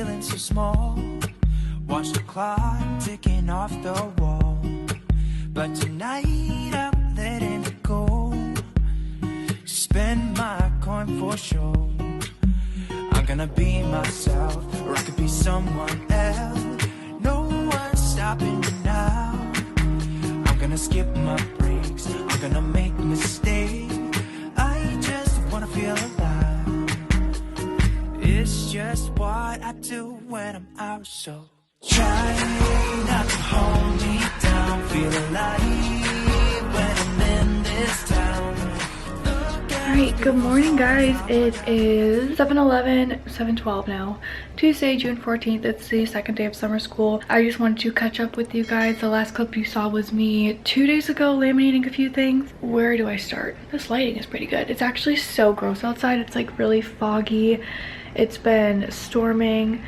feeling so small. Watch the clock ticking off the wall. But tonight I'm letting it go. Spend my coin for sure. I'm gonna be myself, or I could be someone else. No one's stopping me now. I'm gonna skip my breaks, I'm gonna make mistakes. I just wanna feel alive. It's just what I do when I'm out, so try not to hold me down. Feel alive when I'm in this town. Alright, good morning guys. It is 7:12 now. Tuesday, June 14th. It's the second day of summer school. I just wanted to catch up with you guys. The last clip you saw was me 2 days ago laminating a few things. Where do I start? This lighting is pretty good. It's actually so gross outside. It's like really foggy. It's been storming,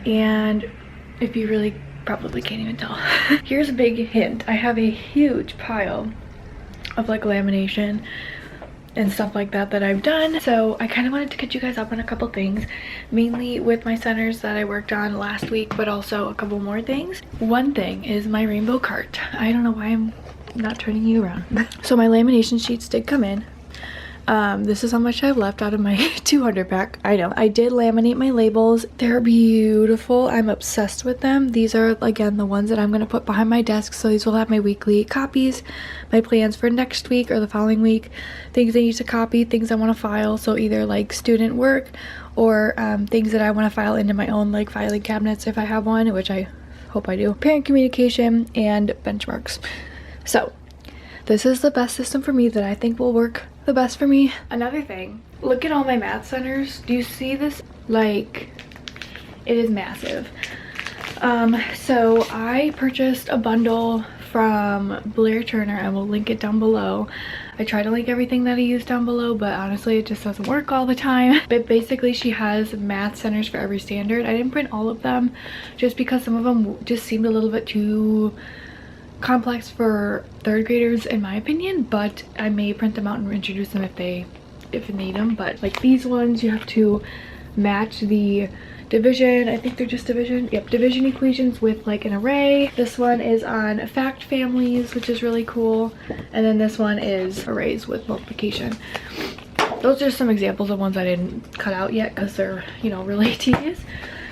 and if you really probably can't even tell. Here's a big hint. I have a huge pile of like lamination and stuff like that that I've done, so I kind of wanted to catch you guys up on a couple things, mainly with my centers that I worked on last week, but also a couple more things. One thing is my rainbow cart. I don't know why I'm not turning you around. So my lamination sheets did come in. This is how much I have left out of my 200 pack. I know. I did laminate my labels. They're beautiful. I'm obsessed with them. These are, again, the ones that I'm going to put behind my desk. So these will have my weekly copies, my plans for next week or the following week, things I need to copy, things I want to file. So either like student work or things that I want to file into my own like filing cabinets if I have one, which I hope I do. Parent communication and benchmarks. So this is the best system for me that I think will work the best for me. Another thing, look at all my math centers. Do you see this? Like, it is massive. So I purchased a bundle from Blair Turner. I will link it down below. I try to link everything that I use down below, but honestly it just doesn't work all the time. But basically she has math centers for every standard. I didn't print all of them just because some of them just seemed a little bit too complex for third graders in my opinion, but I may print them out and introduce them if they need them. But like these ones, you have to match the division, I think they're just division, yep, division equations with like an array. This one is on fact families, which is really cool, and then this one is arrays with multiplication. Those are some examples of ones I didn't cut out yet because they're, you know, really tedious.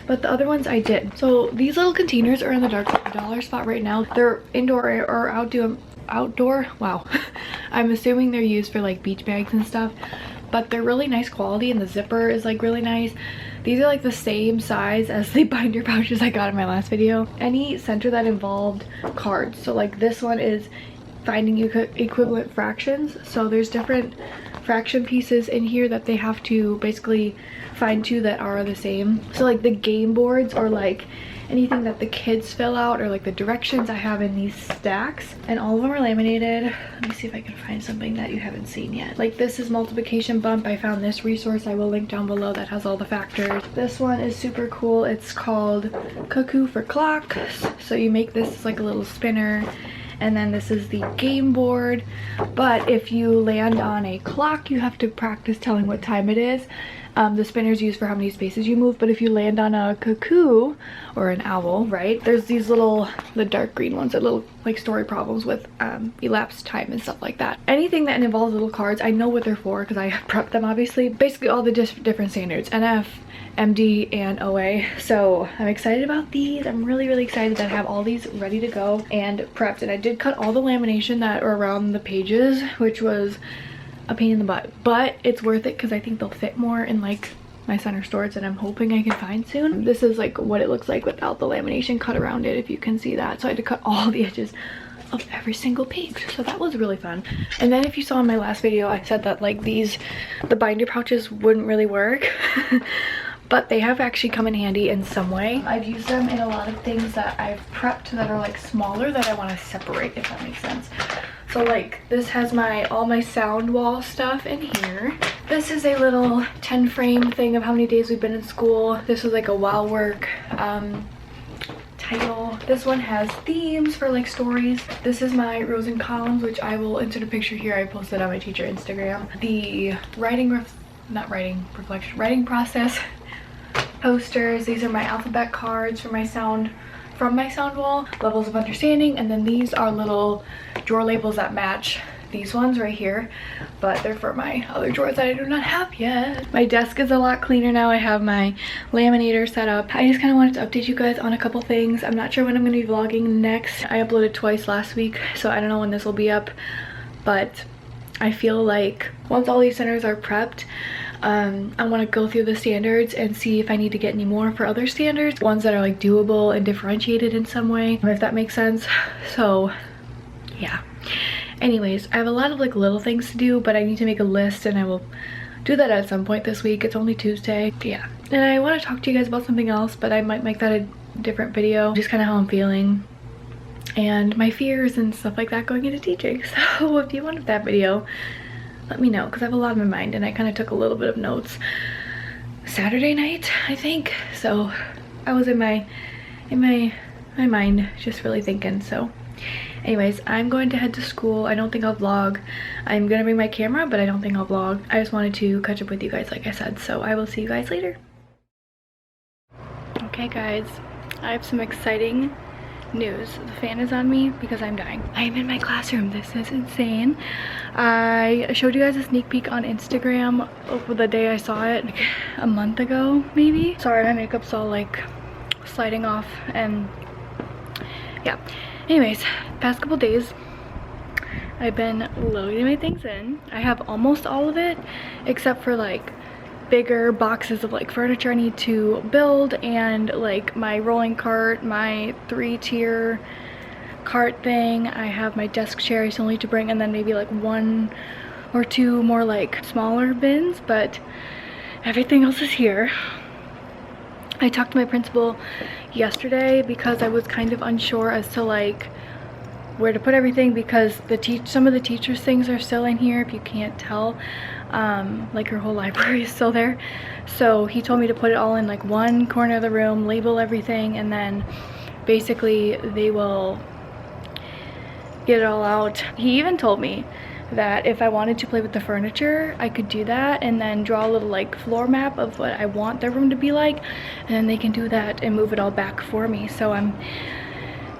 But the other ones I did. So these little containers are in the $1 spot right now. They're indoor or outdoor. Wow. I'm assuming they're used for like beach bags and stuff, but they're really nice quality and the zipper is like really nice. These are like the same size as the binder pouches I got in my last video. Any center that involved cards. So like this one is finding equivalent fractions. So there's different fraction pieces in here that they have to basically find two that are the same. So like the game boards or like anything that the kids fill out or like the directions I have in these stacks, and all of them are laminated. Let me see if I can find something that you haven't seen yet. Like this is multiplication bump. I found this resource I will link down below that has all the factors. This one is super cool. It's called Cuckoo for Clocks. So you make this like a little spinner, and then this is the game board. But if you land on a clock, you have to practice telling what time it is. The spinner's used for how many spaces you move, but if you land on a cuckoo or an owl, right, there's these little, the dark green ones, that little like story problems with elapsed time and stuff like that. Anything that involves little cards, I know what they're for because I prepped them obviously. Basically all the different standards, NF, MD, and OA. So I'm excited about these. I'm really excited that I have all these ready to go and prepped. And I did cut all the lamination that are around the pages, which was a pain in the butt, but it's worth it because I think they'll fit more in like my center stores that I'm hoping I can find soon. This is like what it looks like without the lamination cut around it, if you can see that. So I had to cut all the edges of every single page, so that was really fun. And then if you saw in my last video, I said that like the binder pouches wouldn't really work but they have actually come in handy in some way. I've used them in a lot of things that I've prepped that are like smaller that I want to separate, if that makes sense. So like this has all my sound wall stuff in here. This is a little 10 frame thing of how many days we've been in school. This is like a wow work title. This one has themes for like stories. This is my rows and columns, which I will insert a picture here. I posted on my teacher Instagram. The writing process. posters. These are my alphabet cards for my sound, from my sound wall, levels of understanding, and then these are little drawer labels that match these ones right here, but they're for my other drawers that I do not have yet. My desk is a lot cleaner now. I have my laminator set up. I just kind of wanted to update you guys on a couple things. I'm not sure when I'm going to be vlogging next. I uploaded twice last week, so I don't know when this will be up, but I feel like once all these centers are prepped, I want to go through the standards and see if I need to get any more for other standards, ones that are like doable and differentiated in some way, if that makes sense. So yeah, anyways, I have a lot of like little things to do, but I need to make a list and I will do that at some point this week. It's only Tuesday. Yeah, and I want to talk to you guys about something else, but I might make that a different video, just kind of how I'm feeling and my fears and stuff like that going into teaching. So if you wanted that video, let me know, because I have a lot in my mind and I kind of took a little bit of notes Saturday night, I think. So I was in my mind just really thinking. So anyways, I'm going to head to school. I don't think I'll vlog. I'm gonna bring my camera, but I don't think I'll vlog. I just wanted to catch up with you guys like I said, so I will see you guys later. Okay guys, I have some exciting news. The fan is on me because I'm dying. I am in my classroom. This is insane. I showed you guys a sneak peek on Instagram over the day I saw it, like a month ago maybe. Sorry, my makeup's all like sliding off and yeah. Anyways, past couple days I've been loading my things in. I have almost all of it except for like bigger boxes of like furniture I need to build, and like my rolling cart, my 3-tier cart thing. I have my desk chair I still need to bring, and then maybe like 1 or 2 more like smaller bins, but everything else is here. I talked to my principal yesterday because I was kind of unsure as to like where to put everything, because some of the teachers' things are still in here, if you can't tell. Like her whole library is still there. So he told me to put it all in like one corner of the room, label everything, and then basically they will get it all out. He even told me that if I wanted to play with the furniture, I could do that and then draw a little like floor map of what I want the room to be like, and then they can do that and move it all back for me. So I'm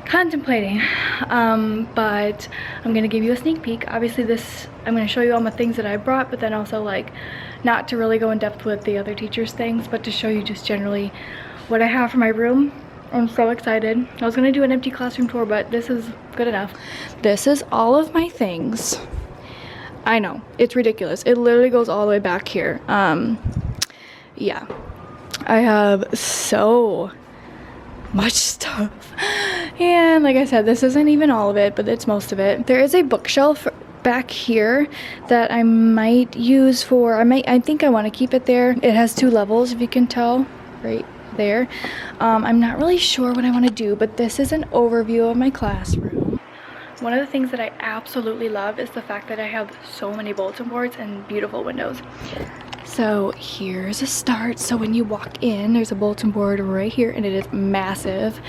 contemplating, but I'm gonna give you a sneak peek. Obviously I'm gonna show you all my things that I brought, but then also like not to really go in depth with the other teachers' things, but to show you just generally what I have for my room. I'm so excited. I was gonna do an empty classroom tour, but this is good enough. This is all of my things. I know, it's ridiculous. It literally goes all the way back here. Yeah, I have so much stuff, and like I said, this isn't even all of it, but it's most of it. There is a bookshelf back here that I might use for, I think I want to keep it there. It has 2 levels, if you can tell right there. I'm not really sure what I want to do, but this is an overview of my classroom. One of the things that I absolutely love is the fact that I have so many bulletin boards and beautiful windows. So here's a start. So when you walk in, there's a bulletin board right here, and it is massive.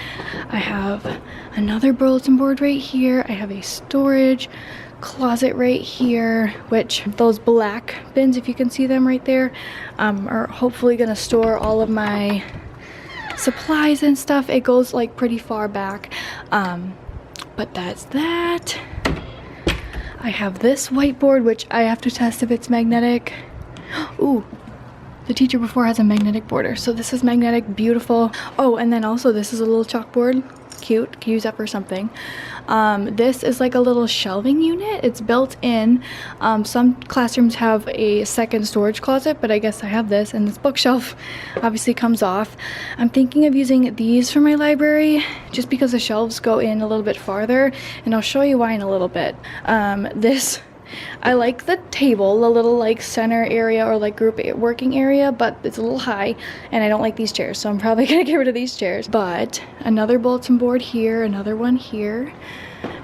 I have another bulletin board right here. I have a storage closet right here, which those black bins, if you can see them right there, are hopefully gonna store all of my supplies and stuff. It goes like pretty far back, but that's that. I have this whiteboard, which I have to test if it's magnetic. Ooh, the teacher before has a magnetic border, so this is magnetic, beautiful. Oh, and then also this is a little chalkboard, cute, can use that for something. This is like a little shelving unit. It's built in. Some classrooms have a second storage closet, but I guess I have this, and this bookshelf obviously comes off. I'm thinking of using these for my library just because the shelves go in a little bit farther, and I'll show you why in a little bit. I like the table, the little like center area or like group working area, but it's a little high and I don't like these chairs, so I'm probably gonna get rid of these chairs. But another bulletin board here, another one here,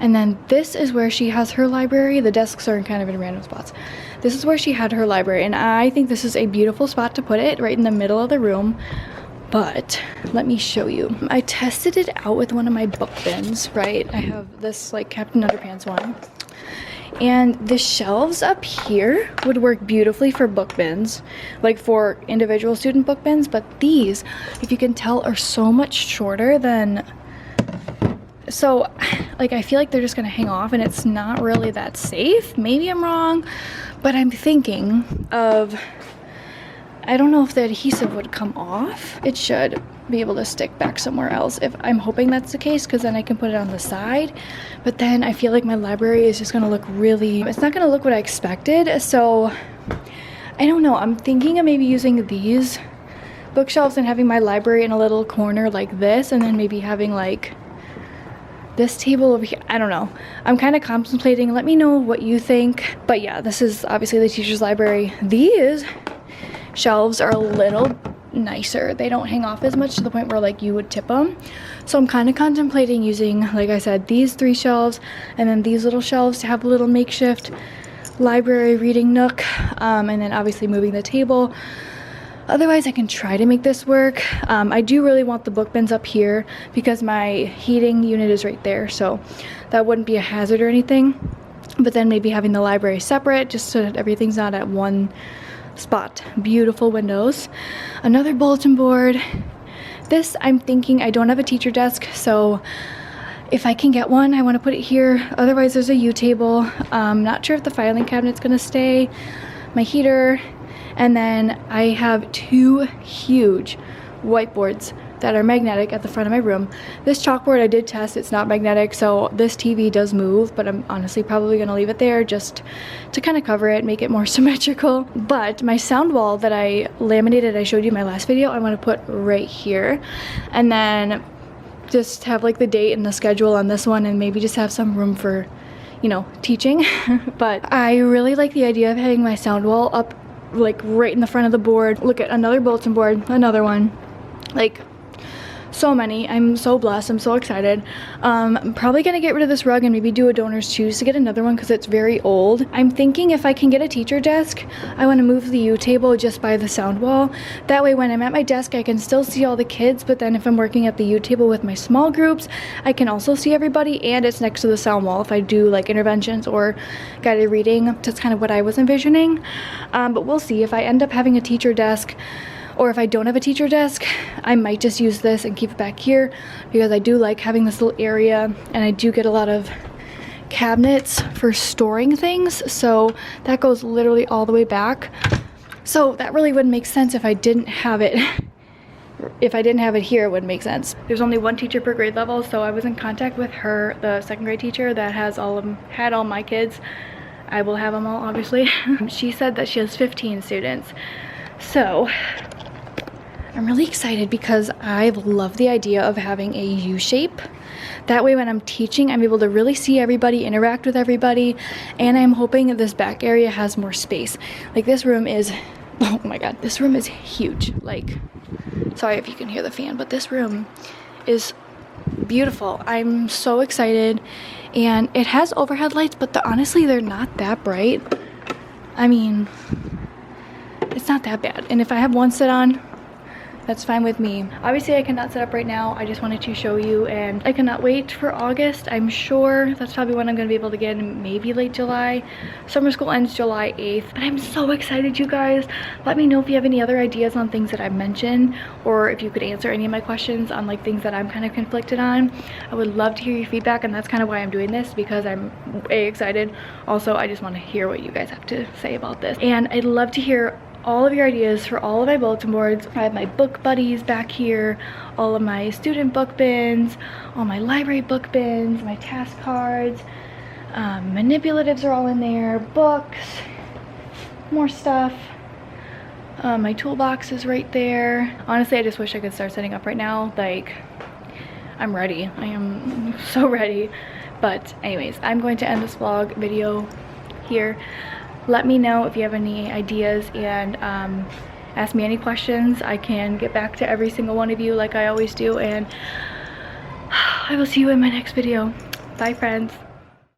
and then this is where she has her library. The desks are kind of in random spots. This is where she had her library, and I think this is a beautiful spot to put it, right in the middle of the room. But let me show you. I tested it out with one of my book bins, right? I have this like Captain Underpants one. And the shelves up here would work beautifully for book bins, like for individual student book bins, but these, if you can tell, are so much shorter than, so like I feel like they're just gonna hang off and it's not really that safe. Maybe I'm wrong, but I'm thinking of, I don't know if the adhesive would come off. It should be able to stick back somewhere else. If I'm hoping that's the case, because then I can put it on the side. But then I feel like my library is just gonna look really, it's not gonna look what I expected. So I don't know, I'm thinking of maybe using these bookshelves and having my library in a little corner like this, and then maybe having like this table over here. I don't know. I'm kind of contemplating. Let me know what you think. But yeah, this is obviously the teacher's library. These shelves are a little nicer. They don't hang off as much to the point where like you would tip them. So I'm kind of contemplating using, like I said, these 3 shelves and then these little shelves to have a little makeshift library reading nook, and then obviously moving the table. Otherwise, I can try to make this work. I do really want the book bins up here because my heating unit is right there, so that wouldn't be a hazard or anything. But then maybe having the library separate just so that everything's not at one spot. Beautiful windows. Another bulletin board. This, I'm thinking, I don't have a teacher desk, so if I can get one, I want to put it here. Otherwise, there's a U table. Not sure if the filing cabinet's gonna stay. My heater. And then I have 2 huge whiteboards that are magnetic at the front of my room. This chalkboard I did test, it's not magnetic, so this TV does move, but I'm honestly probably gonna leave it there just to kind of cover it, make it more symmetrical. But my sound wall that I laminated, I showed you in my last video, I want to put right here. And then just have like the date and the schedule on this one, and maybe just have some room for, you know, teaching. But I really like the idea of having my sound wall up like right in the front of the board. Look at another bulletin board, another one, like so many. I'm so blessed. I'm so excited. I'm probably gonna get rid of this rug and maybe do a donor's choose to get another one because it's very old. I'm thinking if I can get a teacher desk, I want to move the U table just by the sound wall. That way when I'm at my desk, I can still see all the kids, but then if I'm working at the U table with my small groups, I can also see everybody, and it's next to the sound wall if I do like interventions or guided reading. That's kind of what I was envisioning. But we'll see. If I end up having a teacher desk, or if I don't have a teacher desk, I might just use this and keep it back here because I do like having this little area, and I do get a lot of cabinets for storing things, so that goes literally all the way back. So that really wouldn't make sense if I didn't have it. If I didn't have it here, it wouldn't make sense. There's only 1 teacher per grade level, so I was in contact with her, the 2nd grade teacher that has had all my kids. I will have them all, obviously. She said that she has 15 students. So I'm really excited because I love the idea of having a U shape. That way when I'm teaching, I'm able to really see everybody, interact with everybody, and I'm hoping that this back area has more space. Like this room is, oh my god, this room is huge. Like, sorry if you can hear the fan, but this room is beautiful. I'm so excited, and it has overhead lights, but honestly, they're not that bright. I mean, it's not that bad, and if I have one sit on, that's fine with me. Obviously, I cannot set up right now. I just wanted to show you, and I cannot wait for August. I'm sure that's probably when I'm gonna be able to get in, maybe late July. Summer school ends July 8th, but I'm so excited, you guys. Let me know if you have any other ideas on things that I've mentioned, or if you could answer any of my questions on like things that I'm kind of conflicted on. I would love to hear your feedback, and that's kind of why I'm doing this, because I'm excited. Also, I just want to hear what you guys have to say about this, and I'd love to hear all of your ideas for all of my bulletin boards. I have my book buddies back here, all of my student book bins, all my library book bins, my task cards, manipulatives are all in there, books, more stuff. My toolbox is right there. Honestly, I just wish I could start setting up right now. Like, I'm ready. I am so ready. But anyways, I'm going to end this vlog video here. Let me know if you have any ideas, and ask me any questions. I can get back to every single one of you like I always do, and I will see you in my next video. Bye, friends.